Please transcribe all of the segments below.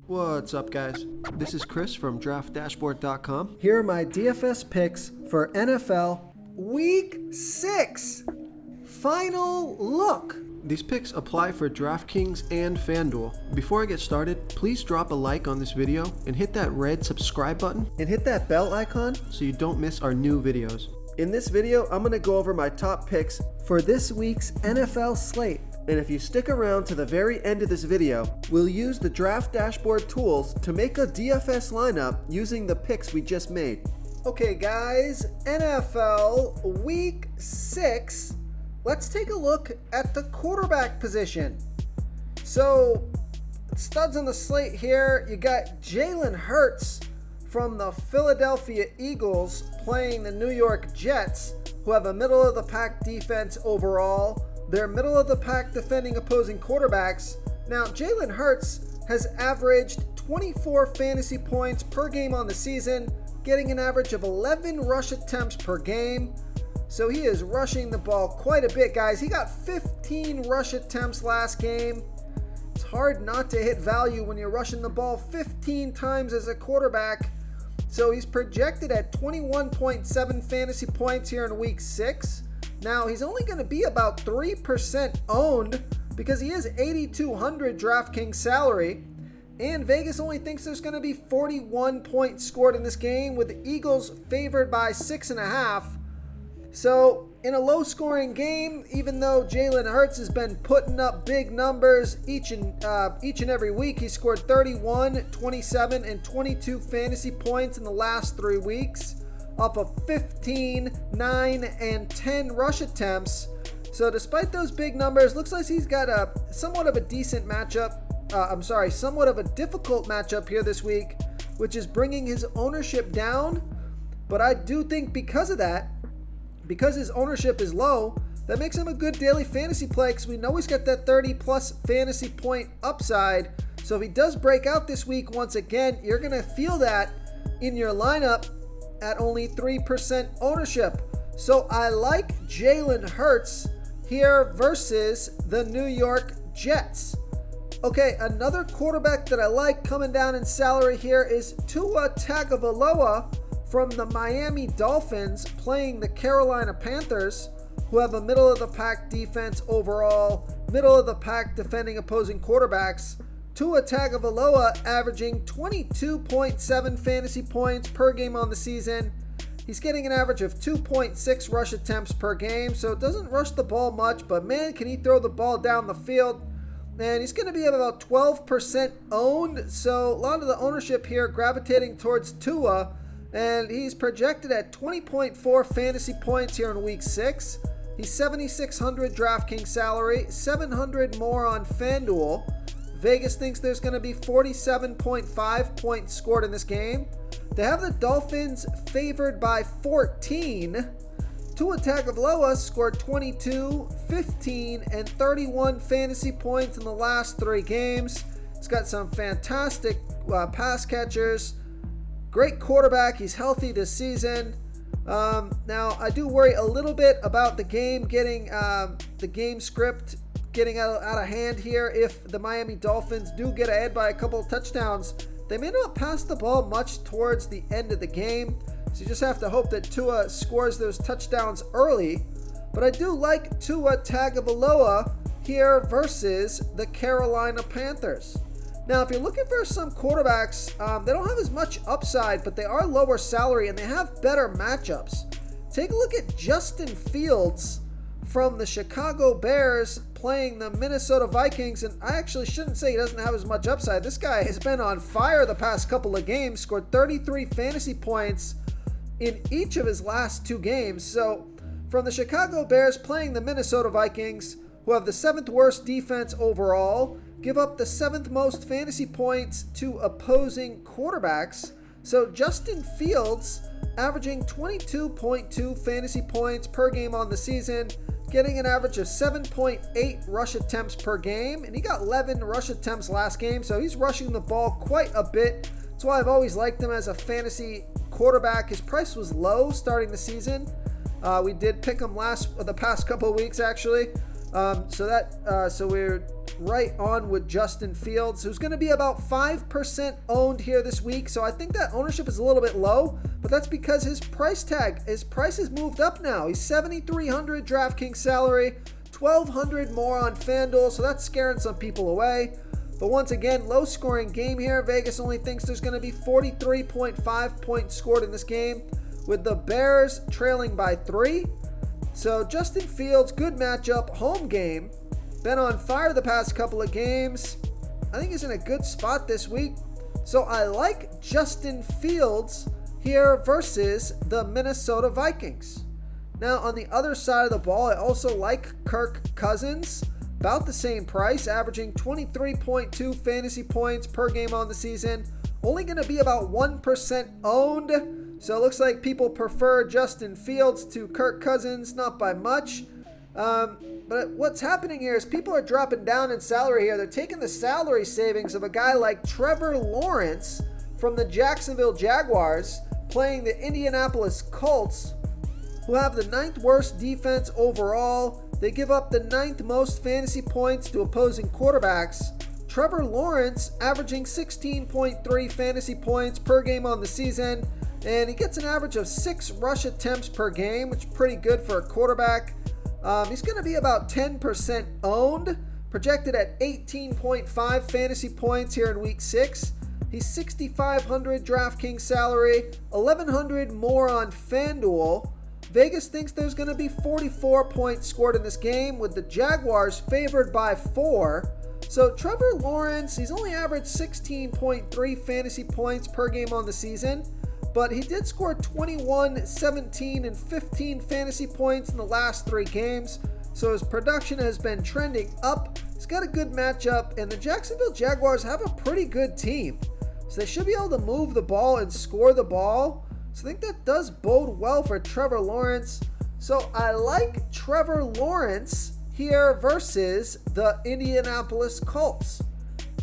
What's up, guys? This is Chris from DraftDashboard.com. Here are my DFS picks for NFL Week 6. Final look. These picks apply for DraftKings and FanDuel. Before I get started, please drop a like on this video and hit that red subscribe button And hit that bell icon so you don't miss our new videos. In this video, I'm going to go over my top picks for this week's NFL slate. And if you stick around to the very end of this video, we'll use the Draft Dashboard tools to make a DFS lineup using the picks we just made. Okay guys, NFL Week 6. Let's take a look at the quarterback position. So, studs on the slate here, you got Jalen Hurts from the Philadelphia Eagles playing the New York Jets, who have a middle-of-the-pack defense overall. They're middle-of-the-pack defending opposing quarterbacks. Now, Jalen Hurts has averaged 24 fantasy points per game on the season, getting an average of 11 rush attempts per game. So he is rushing the ball quite a bit, guys. He got 15 rush attempts last game. It's hard not to hit value when you're rushing the ball 15 times as a quarterback. So he's projected at 21.7 fantasy points here in Week 6. Now, he's only going to be about 3% owned because he is $8,200 DraftKings salary. And Vegas only thinks there's going to be 41 points scored in this game, with the Eagles favored by 6.5. So, in a low-scoring game, even though Jalen Hurts has been putting up big numbers each and every week, he scored 31, 27, and 22 fantasy points in the last 3 weeks, off of 15, 9, and 10 rush attempts. So despite those big numbers, looks like he's got somewhat of a difficult matchup here this week, which is bringing his ownership down. But I do think because of that, because his ownership is low, that makes him a good daily fantasy play, because we know he's got that 30-plus fantasy point upside. So if he does break out this week once again, you're going to feel that in your lineup at only 3% ownership. So I like Jalen Hurts here versus the New York Jets. Okay, another quarterback that I like coming down in salary here is Tua Tagovailoa from the Miami Dolphins playing the Carolina Panthers, who have a middle-of-the-pack defense overall, middle-of-the-pack defending opposing quarterbacks. Tua Tagovailoa averaging 22.7 fantasy points per game on the season. He's getting an average of 2.6 rush attempts per game, so doesn't rush the ball much, but man, can he throw the ball down the field. And he's going to be about 12% owned, so a lot of the ownership here gravitating towards Tua, and he's projected at 20.4 fantasy points here in Week 6. He's $7,600 DraftKings salary, $700 more on FanDuel. Vegas thinks there's going to be 47.5 points scored in this game. They have the Dolphins favored by 14. Tua Tagovailoa scored 22, 15, and 31 fantasy points in the last 3 games. He's got some fantastic pass catchers. Great quarterback. He's healthy this season. Now, I do worry a little bit about the game getting the game script getting out of hand here. If the Miami Dolphins do get ahead by a couple of touchdowns, they may not pass the ball much towards the end of the game. So you just have to hope that Tua scores those touchdowns early. But I do like Tua Tagovailoa here versus the Carolina Panthers. Now, if you're looking for some quarterbacks, they don't have as much upside, but they are lower salary and they have better matchups. Take a look at Justin Fields from the Chicago Bears playing the Minnesota Vikings, and I actually shouldn't say he doesn't have as much upside. This guy has been on fire the past couple of games, scored 33 fantasy points in each of his last 2 games. So from the Chicago Bears playing the Minnesota Vikings, who have the 7th worst defense overall, give up the 7th most fantasy points to opposing quarterbacks. So Justin Fields averaging 22.2 fantasy points per game on the season, getting an average of 7.8 rush attempts per game, and he got 11 rush attempts last game, so he's rushing the ball quite a bit. That's why I've always liked him as a fantasy quarterback. His price was low starting the season. We did pick him the past couple of weeks actually. So we're right on with Justin Fields, who's going to be about 5% owned here this week. So I think that ownership is a little bit low, but that's because his price has moved up now. He's $7,300 DraftKings salary, $1,200 more on FanDuel, so that's scaring some people away. But once again, low scoring game here. Vegas only thinks there's going to be 43.5 points scored in this game, with the Bears trailing by 3. So Justin Fields, good matchup, home game. Been on fire the past couple of games. I think he's in a good spot this week. So I like Justin Fields here versus the Minnesota Vikings. Now on the other side of the ball, I also like Kirk Cousins. About the same price, averaging 23.2 fantasy points per game on the season. Only going to be about 1% owned. So it looks like people prefer Justin Fields to Kirk Cousins, not by much. But what's happening here is people are dropping down in salary here. They're taking the salary savings of a guy like Trevor Lawrence from the Jacksonville Jaguars, playing the Indianapolis Colts, who have the 9th worst defense overall. They give up the 9th most fantasy points to opposing quarterbacks. Trevor Lawrence averaging 16.3 fantasy points per game on the season, and he gets an average of 6 rush attempts per game, which is pretty good for a quarterback. He's going to be about 10% owned, projected at 18.5 fantasy points here in week 6. He's $6,500 DraftKings salary, $1,100 more on FanDuel. Vegas thinks there's going to be 44 points scored in this game, with the Jaguars favored by 4. So Trevor Lawrence, he's only averaged 16.3 fantasy points per game on the season, but he did score 21, 17, and 15 fantasy points in the last 3 games. So his production has been trending up. He's got a good matchup, and the Jacksonville Jaguars have a pretty good team. So they should be able to move the ball and score the ball. So I think that does bode well for Trevor Lawrence. So I like Trevor Lawrence here versus the Indianapolis Colts.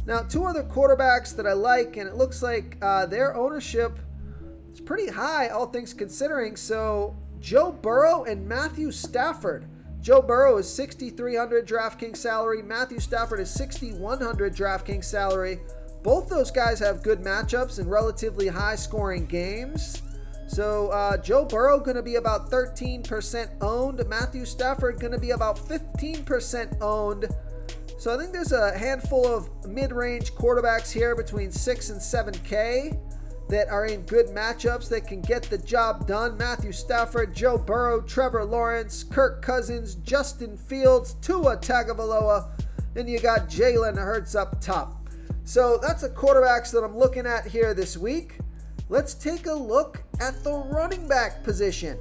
Now, 2 other quarterbacks that I like, and it looks like their ownership is pretty high, all things considering. So Joe Burrow and Matthew Stafford. Joe Burrow is $6,300 DraftKings salary. Matthew Stafford is $6,100 DraftKings salary. Both those guys have good matchups and relatively high scoring games. So Joe Burrow going to be about 13% owned. Matthew Stafford going to be about 15% owned. So I think there's a handful of mid-range quarterbacks here between 6 and 7K that are in good matchups that can get the job done. Matthew Stafford, Joe Burrow, Trevor Lawrence, Kirk Cousins, Justin Fields, Tua Tagovailoa, and you got Jalen Hurts up top. So that's the quarterbacks that I'm looking at here this week. Let's take a look at the running back position.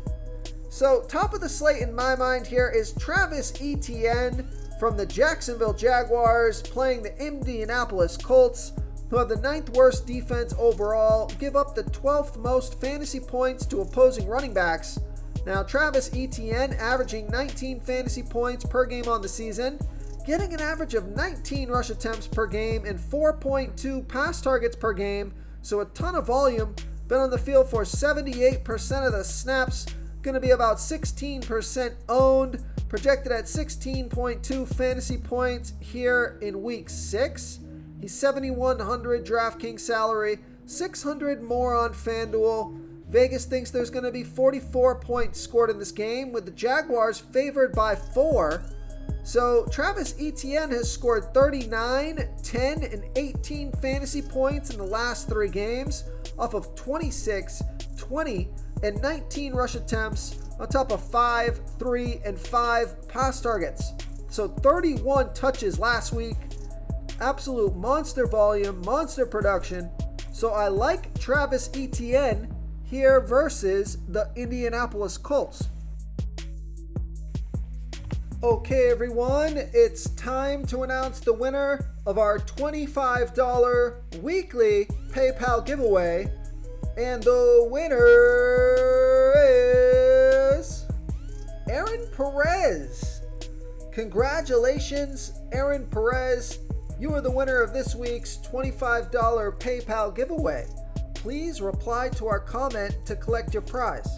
So top of the slate in my mind here is Travis Etienne from the Jacksonville Jaguars, playing the Indianapolis Colts, who have the 9th worst defense overall, give up the 12th most fantasy points to opposing running backs. Now Travis Etienne averaging 19 fantasy points per game on the season, getting an average of 19 rush attempts per game and 4.2 pass targets per game. So a ton of volume. Been on the field for 78% of the snaps. Going to be about 16% owned. Projected at 16.2 fantasy points here in week 6. He's $7,100 DraftKings salary. $600 more on FanDuel. Vegas thinks there's going to be 44 points scored in this game, with the Jaguars favored by 4. So Travis Etienne has scored 39, 10, and 18 fantasy points in the last 3 games off of 26, 20, and 19 rush attempts on top of 5, 3, and 5 pass targets. So 31 touches last week. Absolute monster volume, monster production. So I like Travis Etienne here versus the Indianapolis Colts. Okay, everyone, it's time to announce the winner of our $25 weekly PayPal giveaway. And the winner is Aaron Perez. Congratulations, Aaron Perez. You are the winner of this week's $25 PayPal giveaway. Please reply to our comment to collect your prize.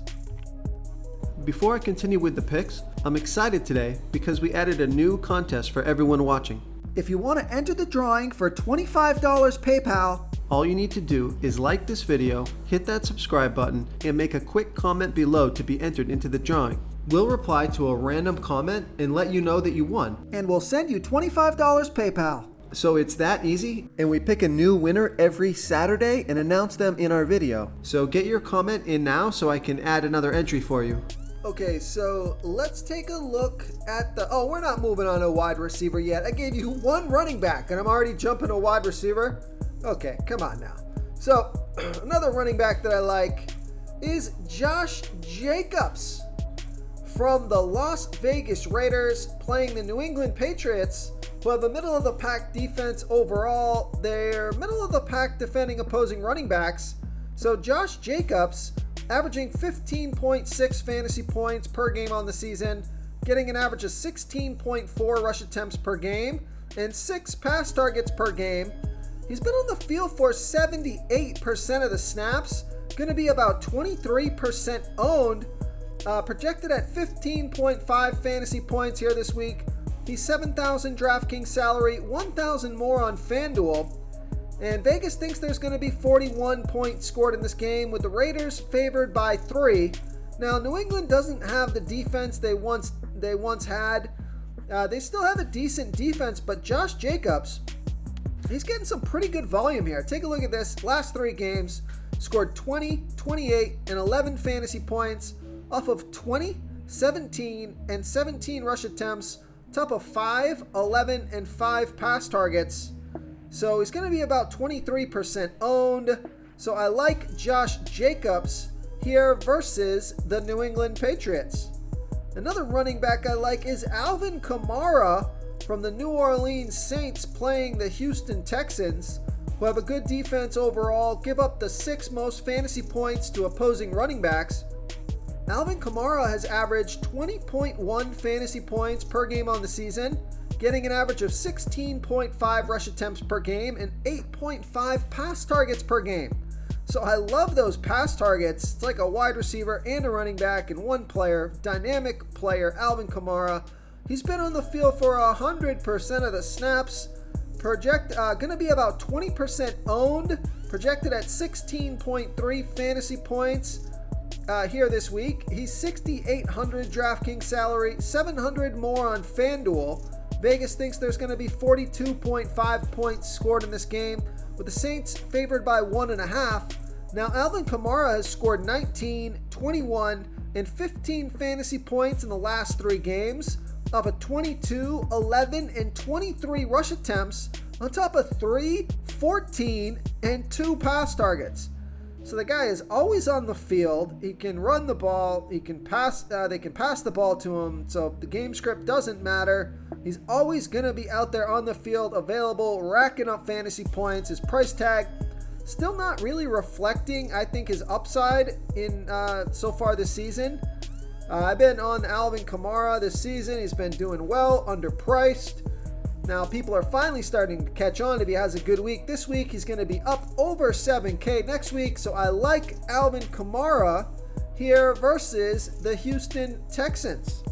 Before I continue with the picks, I'm excited today because we added a new contest for everyone watching. If you want to enter the drawing for $25 PayPal, all you need to do is like this video, hit that subscribe button, and make a quick comment below to be entered into the drawing. We'll reply to a random comment and let you know that you won. and we'll send you $25 PayPal. So it's that easy, and we pick a new winner every Saturday and announce them in our video. So get your comment in now so I can add another entry for you. Okay, so let's take a look at the... Oh, we're not moving on to a wide receiver yet. I gave you one running back, and I'm already jumping to a wide receiver. Okay, come on now. So, another running back that I like is Josh Jacobs from the Las Vegas Raiders, playing the New England Patriots, who have a middle-of-the-pack defense overall. They're middle-of-the-pack defending opposing running backs. So Josh Jacobs, averaging 15.6 fantasy points per game on the season, getting an average of 16.4 rush attempts per game, and 6 pass targets per game. He's been on the field for 78% of the snaps, going to be about 23% owned, projected at 15.5 fantasy points here this week. He's 7,000 DraftKings salary, 1,000 more on FanDuel. And Vegas thinks there's going to be 41 points scored in this game, with the Raiders favored by 3. Now, New England doesn't have the defense they once had. They still have a decent defense, but Josh Jacobs, he's getting some pretty good volume here. Take a look at this. Last 3 games, scored 20, 28, and 11 fantasy points off of 20, 17, and 17 rush attempts, top of 5, 11, and 5 pass targets. So he's going to be about 23% owned. So I like Josh Jacobs here versus the New England Patriots. Another running back I like is Alvin Kamara from the New Orleans Saints, playing the Houston Texans, who have a good defense overall, give up the 6th most fantasy points to opposing running backs. Alvin Kamara has averaged 20.1 fantasy points per game on the season, getting an average of 16.5 rush attempts per game and 8.5 pass targets per game. So I love those pass targets. It's like a wide receiver and a running back in one player. Dynamic player, Alvin Kamara. He's been on the field for 100% of the snaps. Going to be about 20% owned, projected at 16.3 fantasy points. Here this week. He's 6,800 DraftKings salary, 700 more on FanDuel. Vegas thinks there's going to be 42.5 points scored in this game, with the Saints favored by 1.5. Now, Alvin Kamara has scored 19, 21, and 15 fantasy points in the last 3 games, off of 22, 11, and 23 rush attempts, on top of 3, 14, and 2 pass targets. So the guy is always on the field. He can run the ball. He can pass. They can pass the ball to him. So the game script doesn't matter. He's always going to be out there on the field, available, racking up fantasy points. His price tag still not really reflecting, I think, his upside in so far this season. I've been on Alvin Kamara this season. He's been doing well, underpriced. Now, people are finally starting to catch on if he has a good week. This week, he's going to be up over 7K next week. So I like Alvin Kamara here versus the Houston Texans.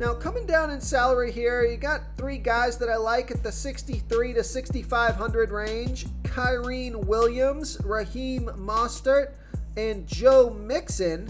Now, coming down in salary here, you got 3 guys that I like at the 63 to 6,500 range. Kyren Williams, Raheem Mostert, and Joe Mixon.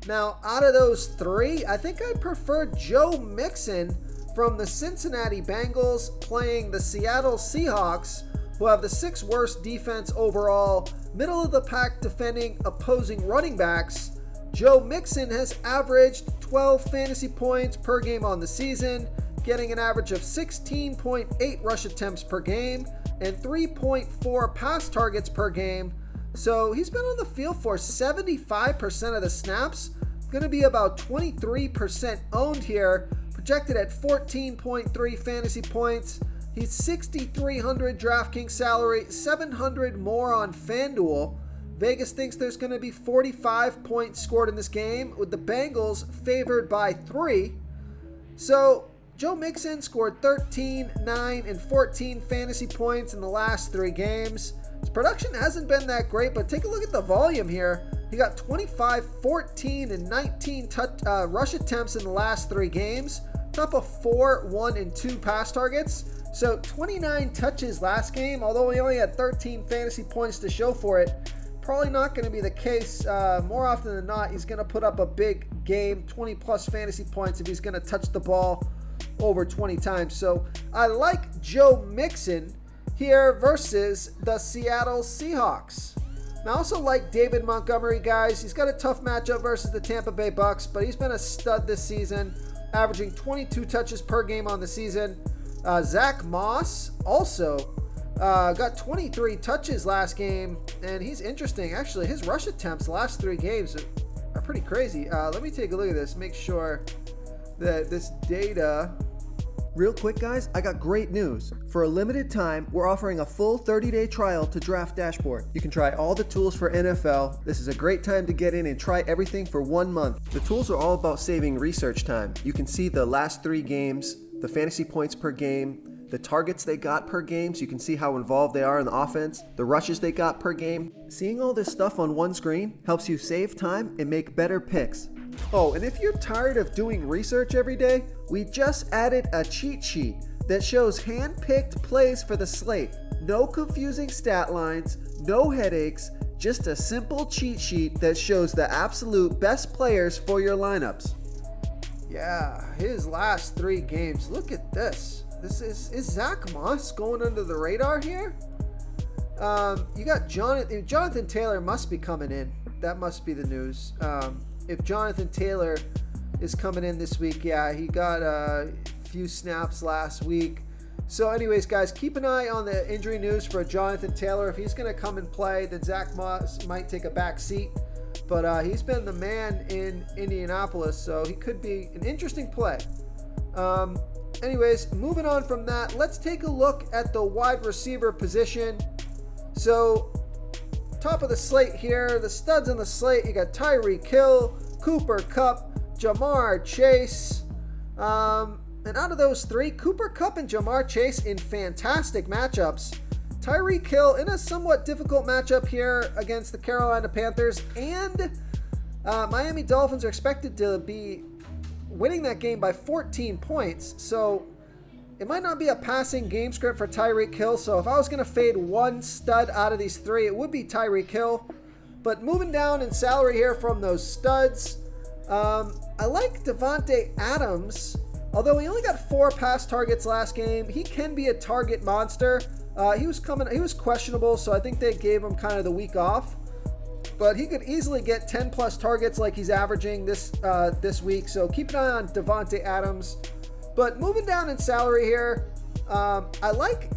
Now, out of those 3, I think I prefer Joe Mixon from the Cincinnati Bengals, playing the Seattle Seahawks, who have the 6th worst defense overall, middle of the pack defending opposing running backs. Joe Mixon has averaged 12 fantasy points per game on the season, getting an average of 16.8 rush attempts per game and 3.4 pass targets per game. So he's been on the field for 75% of the snaps, going to be about 23% owned here, projected at 14.3 fantasy points. He's 6,300 DraftKings salary, 700 more on FanDuel. Vegas thinks there's going to be 45 points scored in this game, with the Bengals favored by 3. So Joe Mixon scored 13, 9, and 14 fantasy points in the last 3 games. His production hasn't been that great, but take a look at the volume here. He got 25, 14, and 19 rush attempts in the last 3 games, top of 4, 1, and 2 pass targets. So 29 touches last game, although he only had 13 fantasy points to show for it. Probably not going to be the case. More often than not, he's going to put up a big game, 20 plus fantasy points if he's going to touch the ball over 20 times. So I like Joe Mixon here versus the Seattle Seahawks. I also like David Montgomery, guys. He's got a tough matchup versus the Tampa Bay Bucks, but he's been a stud this season, averaging 22 touches per game on the season. Zach Moss also got 23 touches last game, and he's interesting. Actually, his rush attempts last 3 games are pretty crazy. Let me take a look at this, make sure that this data... Real quick, guys, I got great news. For a limited time, we're offering a full 30-day trial to Draft Dashboard. You can try all the tools for NFL. This is a great time to get in and try everything for 1 month. The tools are all about saving research time. You can see the last 3 games, the fantasy points per game, the targets they got per game, so you can see how involved they are in the offense, the rushes they got per game. Seeing all this stuff on one screen helps you save time and make better picks. Oh, and if you're tired of doing research every day, we just added a cheat sheet that shows hand-picked plays for the slate. No confusing stat lines, no headaches, just a simple cheat sheet that shows the absolute best players for your lineups. Yeah, his last 3 games. Look at this. This is Zach Moss going under the radar here? You got Jonathan Taylor must be coming in. That must be the news. If Jonathan Taylor is coming in this week, yeah, he got a few snaps last week. So anyways, guys, keep an eye on the injury news for Jonathan Taylor. If he's going to come and play, then Zach Moss might take a back seat. But he's been the man in Indianapolis, so he could be an interesting play. Anyways, moving on from that, let's take a look at the wide receiver position. So top of the slate here, the studs on the slate, you got Tyreek Hill, Cooper Kupp, Jamar Chase. And out of those 3, Cooper Kupp and Jamar Chase in fantastic matchups. Tyreek Hill in a somewhat difficult matchup here against the Carolina Panthers, and Miami Dolphins are expected to be winning that game by 14 points. So it might not be a passing game script for Tyreek Hill. So if I was going to fade one stud out of these 3, it would be Tyreek Hill. But moving down in salary here from those studs, I like Devontae Adams. Although he only got 4 pass targets last game, he can be a target monster. He was questionable, so I think they gave him kind of the week off. But he could easily get 10 plus targets like he's averaging this week. So keep an eye on Devontae Adams. But moving down in salary here, I like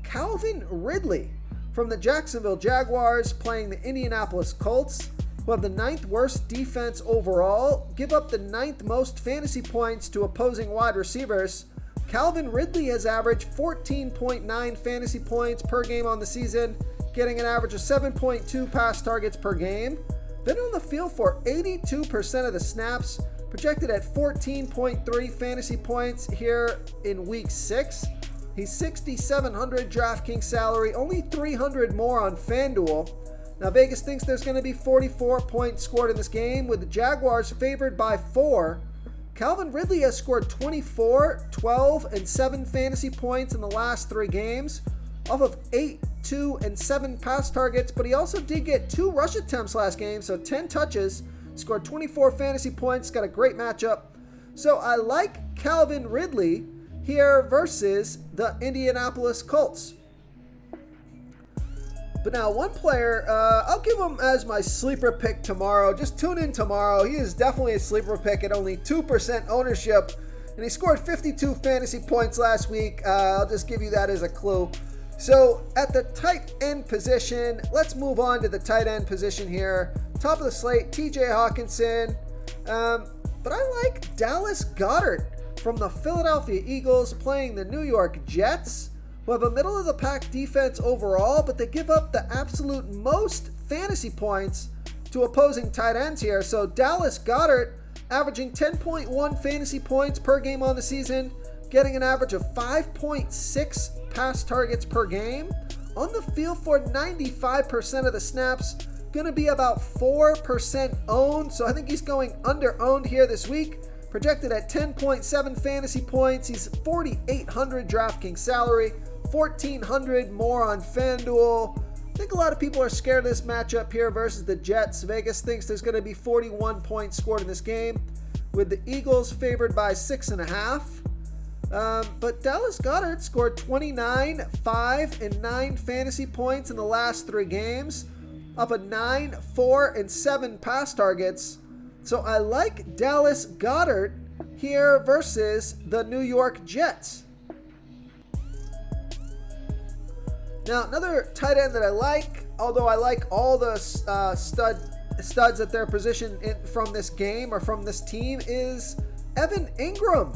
Calvin Ridley from the Jacksonville Jaguars playing the Indianapolis Colts, who have the 9th worst defense overall, give up the 9th most fantasy points to opposing wide receivers. Calvin Ridley has averaged 14.9 fantasy points per game on the season, getting an average of 7.2 pass targets per game. Been on the field for 82% of the snaps, projected at 14.3 fantasy points here in week 6. He's 6,700 DraftKings salary, only 300 more on FanDuel. Now Vegas thinks there's going to be 44 points scored in this game, with the Jaguars favored by 4. Calvin Ridley has scored 24, 12, and 7 fantasy points in the last 3 games, off of 8, 2, and 7 pass targets, but he also did get 2 rush attempts last game, so 10 touches, scored 24 fantasy points, got a great matchup. So I like Calvin Ridley here versus the Indianapolis Colts. But now one player, I'll give him as my sleeper pick tomorrow. Just tune in tomorrow. He is definitely a sleeper pick at only 2% ownership. And he scored 52 fantasy points last week. I'll just give you that as a clue. So at the tight end position, let's move on to the tight end position here. Top of the slate, TJ Hawkinson. But I like Dallas Goedert from the Philadelphia Eagles playing the New York Jets, who have a middle-of-the-pack defense overall, but they give up the absolute most fantasy points to opposing tight ends here. So Dallas Goedert averaging 10.1 fantasy points per game on the season, getting an average of 5.6 pass targets per game. On the field for 95% of the snaps, going to be about 4% owned, so I think he's going under-owned here this week. projected at 10.7 fantasy points. He's 4,800 DraftKings salary, 1,400 more on FanDuel. I think a lot of people are scared of this matchup here versus the Jets. Vegas thinks there's going to be 41 points scored in this game, with the Eagles favored by 6.5. But Dallas Goedert scored 29, 5, and 9 fantasy points in the last 3 games, up a 9, 4, and 7 pass targets. So I like Dallas Goedert here versus the New York Jets. Now, another tight end that I like, although I like all the studs at their position from this game or from this team, is Evan Ingram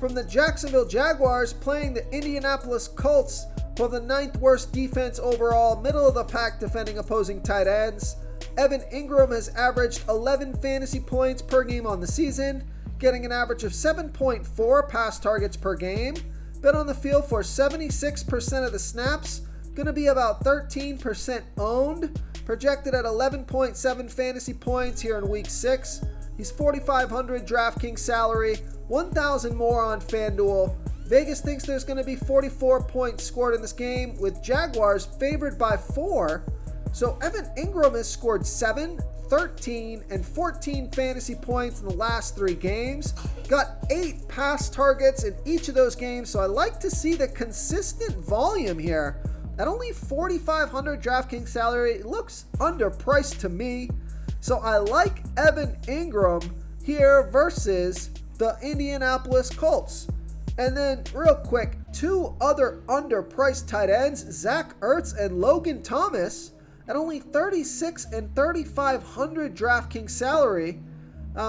from the Jacksonville Jaguars, playing the Indianapolis Colts, for the 9th worst defense overall, middle of the pack defending opposing tight ends. Evan Ingram has averaged 11 fantasy points per game on the season, getting an average of 7.4 pass targets per game. Been on the field for 76% of the snaps, going to be about 13% owned, projected at 11.7 fantasy points here in week 6. He's 4,500 DraftKings salary, 1,000 more on FanDuel. Vegas thinks there's going to be 44 points scored in this game, with Jaguars favored by 4. So Evan Ingram has scored 7, 13, and 14 fantasy points in the last 3 games. Got 8 pass targets in each of those games, so I like to see the consistent volume here. At only 4,500 DraftKings salary, it looks underpriced to me. So I like Evan Ingram here versus the Indianapolis Colts. And then real quick, 2 other underpriced tight ends, Zach Ertz and Logan Thomas, at only 36 and 3,500 DraftKings salary,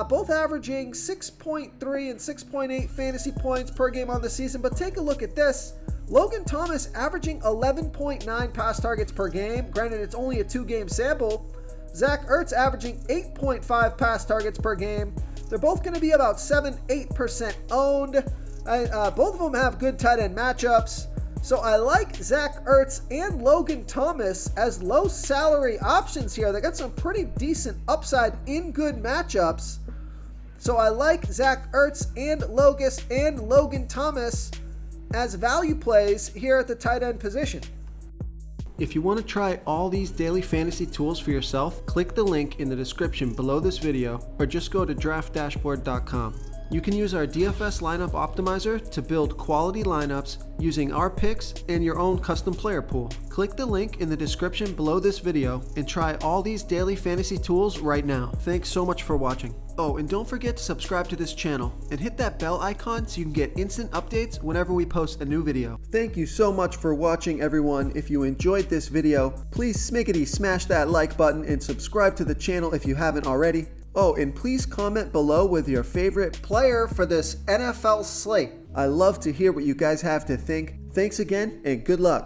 both averaging 6.3 and 6.8 fantasy points per game on the season. But take a look at this. Logan Thomas averaging 11.9 pass targets per game. Granted, it's only a 2-game sample. Zach Ertz averaging 8.5 pass targets per game. They're both going to be about 7-8% owned. Both of them have good tight end matchups. So I like Zach Ertz and Logan Thomas as low salary options here. They got some pretty decent upside in good matchups. So I like Zach Ertz and Logan Thomas as value plays here at the tight end position. If you want to try all these daily fantasy tools for yourself, click the link in the description below this video or just go to draftdashboard.com. You can use our DFS lineup optimizer to build quality lineups using our picks and your own custom player pool. Click the link in the description below this video and try all these daily fantasy tools right now. Thanks so much for watching. Oh, and don't forget to subscribe to this channel and hit that bell icon so you can get instant updates whenever we post a new video. Thank you so much for watching, everyone. If you enjoyed this video, please smickety smash that like button and subscribe to the channel if you haven't already. Oh, and please comment below with your favorite player for this NFL slate. I love to hear what you guys have to think. Thanks again, and good luck.